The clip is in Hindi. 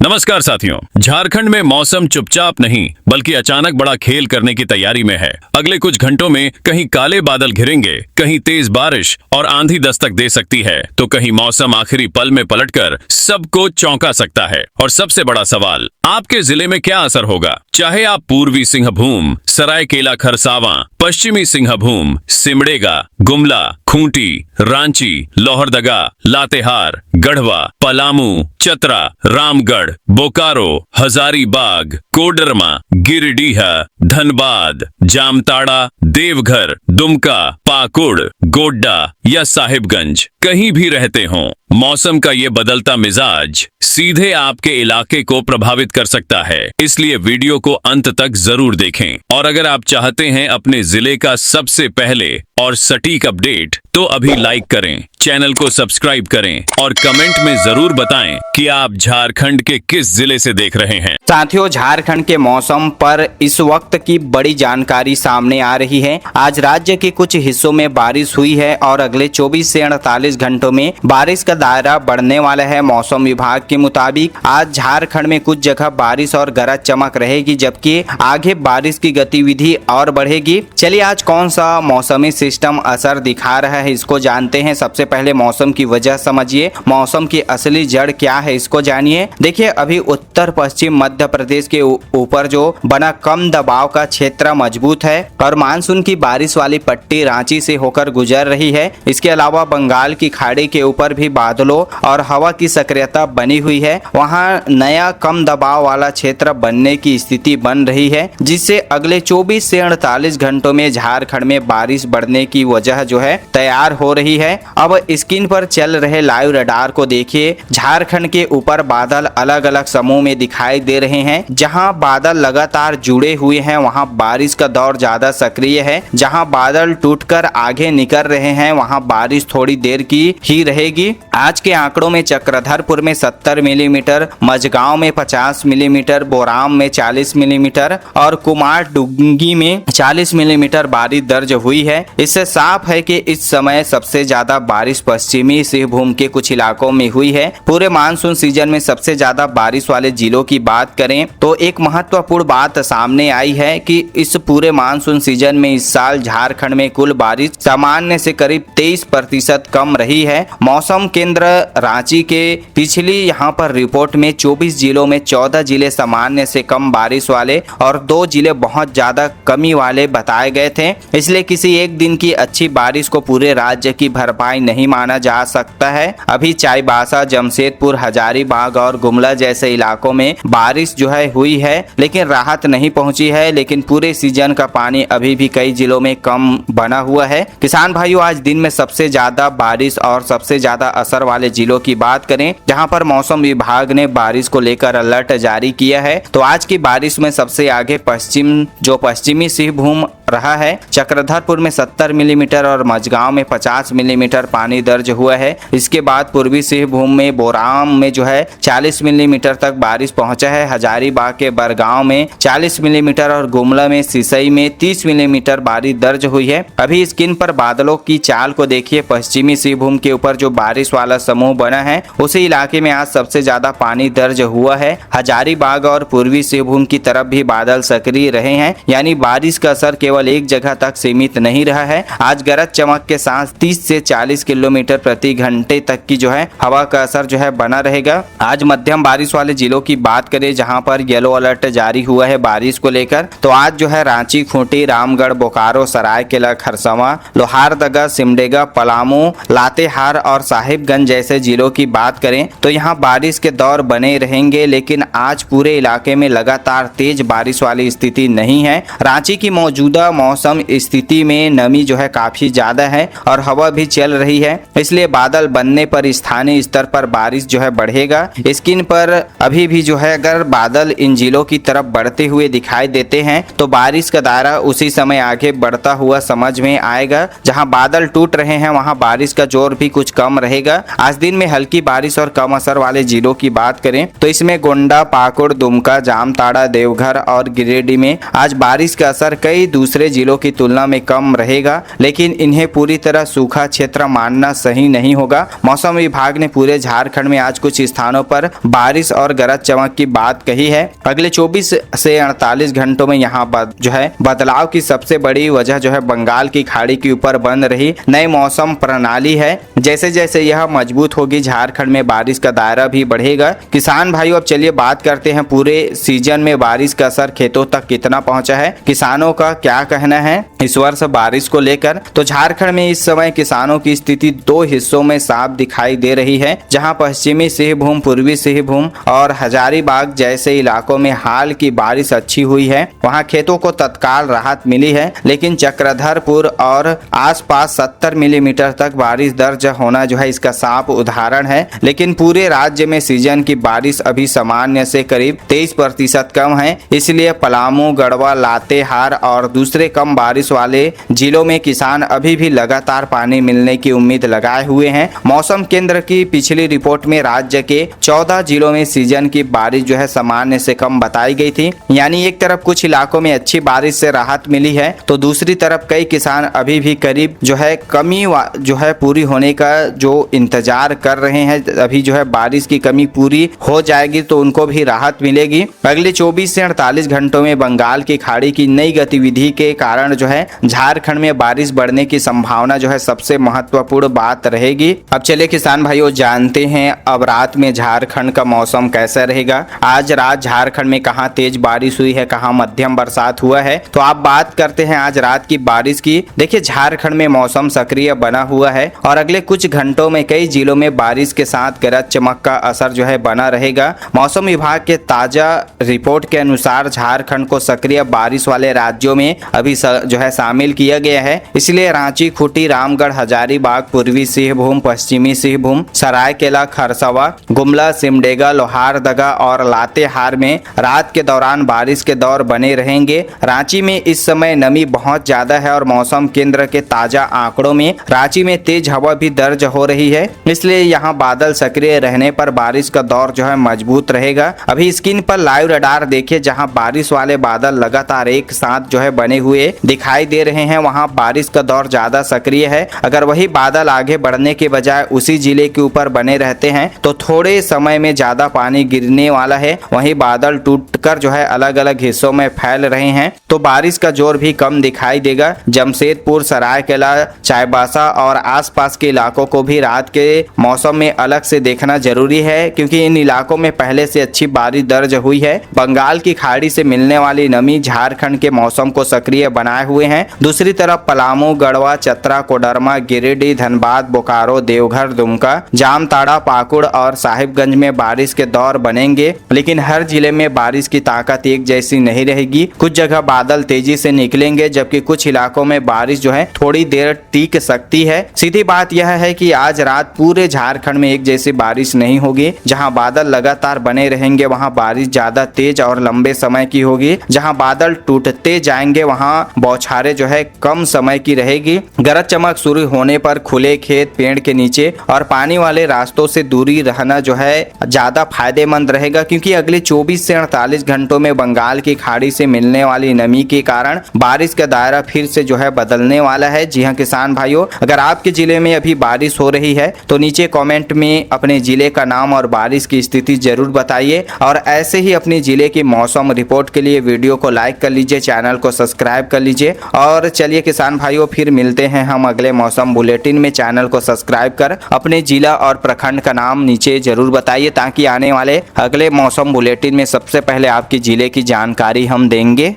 नमस्कार साथियों, झारखंड में मौसम चुपचाप नहीं बल्कि अचानक बड़ा खेल करने की तैयारी में है। अगले कुछ घंटों में कहीं काले बादल घिरेंगे, कहीं तेज बारिश और आंधी दस्तक दे सकती है, तो कहीं मौसम आखिरी पल में पलटकर सबको चौंका सकता है। और सबसे बड़ा सवाल, आपके जिले में क्या असर होगा? चाहे आप पूर्वी सिंहभूम, सरायकेला खरसावां, पश्चिमी सिंहभूम, सिमडेगा, गुमला, खूंटी, रांची, लोहरदगा, लातेहार, गढ़वा, पलामू, चतरा, रामगढ़, बोकारो, हजारीबाग, कोडरमा, गिरिडीह, धनबाद, जामताड़ा, देवघर, दुमका, पाकुड़, गोड्डा या साहिबगंज कहीं भी रहते हों, मौसम का ये बदलता मिजाज सीधे आपके इलाके को प्रभावित कर सकता है। इसलिए वीडियो को अंत तक जरूर देखें। और अगर आप चाहते हैं अपने जिले का सबसे पहले और सटीक अपडेट, तो अभी लाइक करें, चैनल को सब्सक्राइब करें और कमेंट में जरूर बताएं कि आप झारखंड के किस जिले से देख रहे हैं। साथियों, झारखंड के मौसम पर इस वक्त की बड़ी जानकारी सामने आ रही है। आज राज्य के कुछ हिस्सों में बारिश हुई है और अगले 24 से 48 घंटों में बारिश का दायरा बढ़ने वाला है। मौसम विभाग के मुताबिक आज झारखंड में कुछ जगह बारिश और गरज चमक रहेगी, जबकि आगे बारिश की गतिविधि और बढ़ेगी। चलिए आज कौन सा मौसमी सिस्टम असर दिखा रहा है, इसको जानते हैं। सबसे पहले मौसम की वजह समझिए, मौसम की असली जड़ क्या है इसको जानिए। देखिए, अभी उत्तर पश्चिम मध्य प्रदेश के ऊपर जो बना कम दबाव का क्षेत्र मजबूत है और मानसून की बारिश वाली पट्टी रांची से होकर गुजर रही है। इसके अलावा बंगाल की खाड़ी के ऊपर भी बादलों और हवा की सक्रियता बनी हुई है। वहां नया कम दबाव वाला क्षेत्र बनने की स्थिति बन रही है, जिससे अगले 24 से 48 घंटों में झारखंड में बारिश बढ़ने की वजह जो है तैयार हो रही है। अब स्क्रीन पर चल रहे लाइव रडार को देखिए। झारखंड के ऊपर बादल अलग अलग समूह में दिखाई दे रहे हैं। जहां बादल लगातार जुड़े हुए हैं वहां बारिश का दौर ज्यादा सक्रिय है। जहां बादल टूटकर आगे निकल रहे हैं वहां बारिश थोड़ी देर की ही रहेगी। आज के आंकड़ों में चक्रधरपुर में 70 मिलीमीटर, मझगांव में 50 मिलीमीटर, बोराम में 40 मिलीमीटर और कुमारडुंगी में 40 मिलीमीटर बारिश दर्ज हुई है। इससे साफ है कि इस समय सबसे ज्यादा बारिश पश्चिमी सिंहभूम के कुछ इलाकों में हुई है। पूरे मानसून सीजन में सबसे ज्यादा बारिश वाले जिलों की बात करें तो एक महत्वपूर्ण बात सामने आई है कि इस पूरे मानसून सीजन में इस साल झारखंड में कुल बारिश सामान्य से करीब 23% कम रही है। मौसम केंद्र रांची के पिछली यहाँ पर रिपोर्ट में 24 जिलों में 14 जिले सामान्य से कम बारिश वाले और 2 जिले बहुत ज्यादा कमी वाले बताए गए थे। इसलिए किसी एक दिन की अच्छी बारिश को पूरे राज्य की भरपाई नहीं माना जा सकता है। अभी चाईबासा, जमशेदपुर, हजारीबाग और गुमला जैसे इलाकों में बारिश जो है हुई है, लेकिन राहत नहीं पहुंची है। लेकिन पूरे सीजन का पानी अभी भी कई जिलों में कम बना हुआ है। किसान भाइयों, आज दिन में सबसे ज्यादा बारिश और सबसे ज्यादा असर वाले जिलों की बात करें जहां पर मौसम विभाग ने बारिश को लेकर अलर्ट जारी किया है, तो आज की बारिश में सबसे आगे पश्चिमी सिंहभूम रहा है। चक्रधरपुर में 70 मिलीमीटर और मझगांव में 50 मिलीमीटर पानी दर्ज हुआ है। इसके बाद पूर्वी सिंहभूम में बोराम में जो है 40 मिलीमीटर तक बारिश पहुंचा है। हजारीबाग के बरगांव में 40 मिलीमीटर और गुमला में सिसई में 30 मिलीमीटर बारिश दर्ज हुई है। अभी स्क्रीन पर बादलों की चाल को देखिए। पश्चिमी सिंहभूम के ऊपर जो बारिश वाला समूह बना है उसी इलाके में आज सबसे ज्यादा पानी दर्ज हुआ है। हजारीबाग और पूर्वी सिंहभूम की तरफ भी बादल सक्रिय रहे हैं, यानी बारिश का असर केवल एक जगह तक सीमित नहीं रहा है। आज गरज चमक के साथ 30 से 40 किलोमीटर प्रति घंटे तक की जो है हवा का असर जो है बना रहेगा। आज मध्यम बारिश वाले जिलों की बात करें जहां पर येलो अलर्ट जारी हुआ है बारिश को लेकर, तो आज जो है रांची, खूंटी, रामगढ़, बोकारो, सरायकेला खरसावां, लोहारदगा, सिमडेगा, पलामू, लातेहार और साहिबगंज जैसे जिलों की बात करें तो यहाँ बारिश के दौर बने रहेंगे। लेकिन आज पूरे इलाके में लगातार तेज बारिश वाली स्थिति नहीं है। रांची की मौजूदा मौसम स्थिति में नमी जो है काफी ज्यादा है और हवा भी चल रही है, इसलिए बादल बनने पर स्थानीय स्तर पर बारिश जो है बढ़ेगा। स्क्रीन पर अभी भी जो है अगर बादल इन जिलों की तरफ बढ़ते हुए दिखाई देते हैं तो बारिश का दायरा उसी समय आगे बढ़ता हुआ समझ में आएगा। जहां बादल टूट रहे हैं वहां बारिश का जोर भी कुछ कम रहेगा। आज दिन में हल्की बारिश और कम असर वाले जिलों की बात करें तो इसमें गोंडा, पाकुड़, दुमका, जामताड़ा, देवघर और गिरिडीह में आज बारिश का असर कई दूसरे जिलों की तुलना में कम रहेगा, लेकिन इन्हें पूरी तरह सूखा क्षेत्र मानना सही नहीं होगा। मौसम विभाग ने पूरे झारखंड में आज कुछ स्थानों पर बारिश और गरज चमक की बात कही है। अगले 24 से 48 घंटों में यहाँ बदलाव की सबसे बड़ी वजह जो है बंगाल की खाड़ी के ऊपर बन रही नई मौसम प्रणाली है। जैसे जैसे यह मजबूत होगी, झारखंड में बारिश का दायरा भी बढ़ेगा। किसान भाइयों, अब चलिए बात करते हैं पूरे सीजन में बारिश का असर खेतों तक कितना पहुंचा है, किसानों का क्या कहना है इस वर्ष बारिश को लेकर। तो झारखंड में इस समय किसानों की स्थिति दो हिस्सों में साफ दिखाई दे रही है, जहां पश्चिमी सिंहभूम, पूर्वी सिंहभूम और हजारीबाग जैसे इलाकों में हाल की बारिश अच्छी हुई है। वहां खेतों को तत्काल राहत मिली है, लेकिन चक्रधरपुर और आसपास 70 मिलीमीटर तक बारिश दर्ज होना जो है इसका साफ उदाहरण है। लेकिन पूरे राज्य में सीजन की बारिश अभी सामान्य से करीब 23% कम है। इसलिए पलामू, गढ़वा, लातेहार और दूसरे कम बारिश वाले जिलों में किसान अभी भी लगातार पानी मिलने की उम्मीद लगाए हुए हैं। मौसम केंद्र की पिछली रिपोर्ट में राज्य के 14 जिलों में सीजन की बारिश जो है सामान्य से कम बताई गई थी। यानी एक तरफ कुछ इलाकों में अच्छी बारिश से राहत मिली है, तो दूसरी तरफ कई किसान अभी भी करीब जो है कमी जो है पूरी होने का जो इंतजार कर रहे हैं। अभी जो है बारिश की कमी पूरी हो जाएगी तो उनको भी राहत मिलेगी। अगले 24 से 48 घंटों में बंगाल की खाड़ी की नई गतिविधि के कारण जो है झारखंड में बारिश बढ़ने की संभावना जो है सबसे महत्वपूर्ण बात रहेगी। अब चलिए किसान भाइयों, जानते हैं अब रात में झारखंड का मौसम कैसा रहेगा। आज रात झारखंड में कहां तेज बारिश हुई है, कहां मध्यम बरसात हुआ है, तो आप बात करते हैं आज रात की बारिश की। देखिए, झारखंड में मौसम सक्रिय बना हुआ है और अगले कुछ घंटों में कई जिलों में बारिश के साथ गरज चमक का असर जो है बना रहेगा। मौसम विभाग के ताजा रिपोर्ट के अनुसार झारखंड को सक्रिय बारिश वाले राज्यों में अभी जो है शामिल किया गया है। इसलिए रांची, खूंटी, रामगढ़, हजारीबाग, पूर्वी सिंहभूम, पश्चिमी सिंहभूम, सरायकेला, खरसवा, गुमला, सिमडेगा, लोहारदगा और लातेहार में रात के दौरान बारिश के दौर बने रहेंगे। रांची में इस समय नमी बहुत ज्यादा है और मौसम केंद्र के ताजा आंकड़ों में रांची में तेज हवा भी दर्ज हो रही है। इसलिए यहाँ बादल सक्रिय रहने पर बारिश का दौर जो है मजबूत रहेगा। अभी स्क्रीन पर लाइव रडार देखिए, जहाँ बारिश वाले बादल लगातार एक साथ जो है बने हुए दिखाई दे रहे हैं, वहाँ बारिश का दौर ज्यादा सक्रिय है। अगर वही बादल आगे बढ़ने के बजाय उसी जिले के ऊपर बने रहते हैं तो थोड़े समय में ज्यादा पानी गिरने वाला है। वहीं बादल टूटकर जो है अलग अलग हिस्सों में फैल रहे हैं, तो बारिश का जोर भी कम दिखाई देगा। जमशेदपुर, सरायकेला, चाईबासा और आसपास के इलाकों को भी रात के मौसम में अलग से देखना जरूरी है, क्योंकि इन इलाकों में पहले से अच्छी बारिश दर्ज हुई है। बंगाल की खाड़ी से मिलने वाली नमी झारखंड के मौसम को सक्रिय बनाए हुए हैं। दूसरी तरफ पलामू, गढ़वा, चतरा, कोडरमा, गिरिडीह, धनबाद, बोकारो, देवघर, दुमका, जामताड़ा, पाकुड़ और साहिबगंज में बारिश के दौर बनेंगे। लेकिन हर जिले में बारिश की ताकत एक जैसी नहीं रहेगी। कुछ जगह बादल तेजी से निकलेंगे, जबकि कुछ इलाकों में बारिश जो है थोड़ी देर टिक सकती है। सीधी बात यह है कि आज रात पूरे झारखंड में एक जैसी बारिश नहीं होगी। जहां बादल लगातार बने रहेंगे वहां बारिश ज्यादा तेज और लंबे समय की होगी। जहां बादल टूटते जाएंगे वहां बौछारें जो है कम समय की रहेगी। गरज चमक शुरू होने पर खुले खेत, पेड़ के नीचे और पानी वाले रास्तों से दूरी रहना जो है ज्यादा फायदेमंद रहेगा, क्योंकि अगले 24 से 48 घंटों में बंगाल की खाड़ी से मिलने वाली नमी के कारण बारिश का दायरा फिर से जो है बदलने वाला है। जी हाँ किसान भाइयों, अगर आपके जिले में अभी बारिश हो रही है तो नीचे कमेंट में अपने जिले का नाम और बारिश की स्थिति जरूर बताइए। और ऐसे ही अपने जिले की मौसम रिपोर्ट के लिए वीडियो को लाइक कर लीजिए, चैनल को सब्सक्राइब कर लीजिए। और चलिए किसान भाइयों, फिर मिलते हैं हम अगले मौसम बुलेटिन में। चैनल को सब्सक्राइब कर अपने जिला और प्रखंड का नाम नीचे जरूर बताइए, ताकि आने वाले अगले मौसम बुलेटिन में सबसे पहले आपके जिले की जानकारी हम देंगे।